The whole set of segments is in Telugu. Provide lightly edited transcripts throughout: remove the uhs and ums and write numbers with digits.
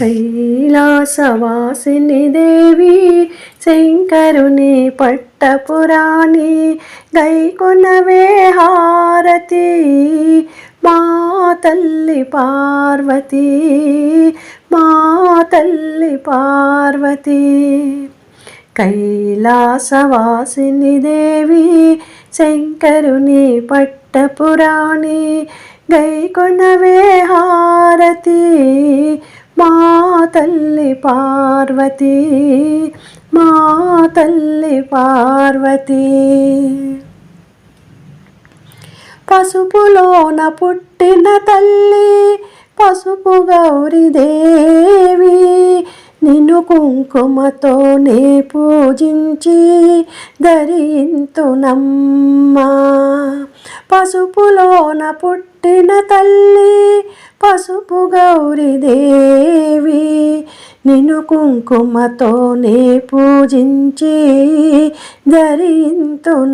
కైలాసవాసిని దేవి శంకరుని పట్టపురాణి గైకొనవే హారతి మా తల్లి పార్వతి మా తల్లి పార్వతి కైలాసవాసిని దేవి శంకరుని పట్టపురాణి గైకొనవే హారతి మా తల్లి పార్వతి మా తల్లి పార్వతి పసుపులోన పుట్టిన తల్లి పసుపు గౌరీ దేవి నిన్ను కుంకుమతోనే పూజించి ధరింతునమ్మా పసుపులోన పుట్టిన తల్లి పసుపు గౌరీ దేవి నిన్ను కుంకుమతోనే పూజించి ధరింతునమ్మా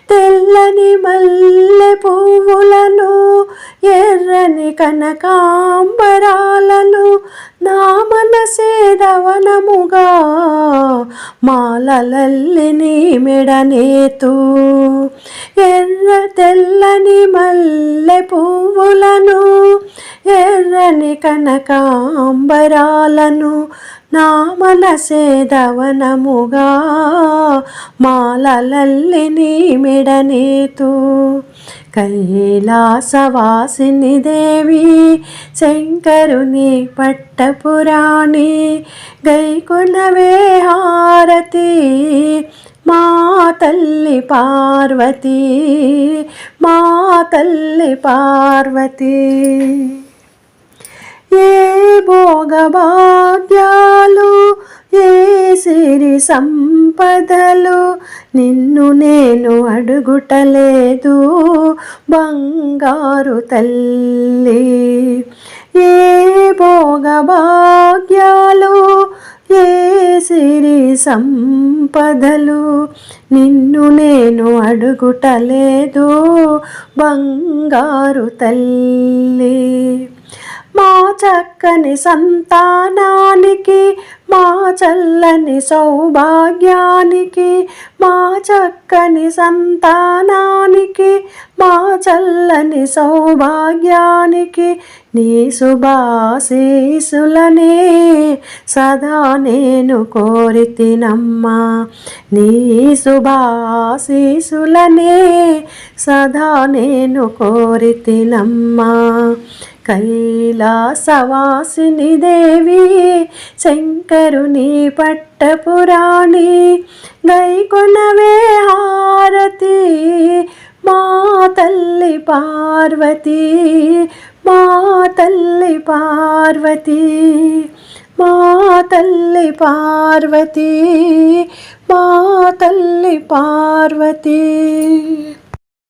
తెల్లని మల్లె పువ్వులను ఎర్రని కనకాంబరాలను నా మనసే దవనముగా మాలలల్లి నీ మెడనేతు తెల్లని మల్లె పువ్వులను ఎర్రని కనకాంబరాలను నా మనసే దవనముగా మాలలల్లి నీ మెడనేతు కైలాసవాసిని దేవి శంకరుని పట్టపురాణి గైకొనవే హారతి మా తల్లి పార్వతి మా తల్లి పార్వతి ఏ భోగభాగ్యాలు ఏ సిరి సంపదలు నిన్ను నేను అడుగుటలేదు బంగారు తల్లి ఏ భోగభాగ్యాలు ఏ సిరి సంపదలు నిన్ను నేను అడుగుటలేదు బంగారు తల్లి మా చక్కని సంతానానికి మా చల్లని సౌభాగ్యానికి మా చక్కని సంతానానికి మా చల్లని సౌభాగ్యానికి నీ శుభాశీసులనే సదా నేను కోరితినమ్మా నీ శుభాశీసులనే సదా నేను కోరితినమ్మా కైలాసవాసిని దేవి శంకరుని పట్టపురాణి గైకొనవే హారతి మా తల్లి పార్వతి మా తల్లి పార్వతి మా తల్లి పార్వతి మా తల్లి పార్వతి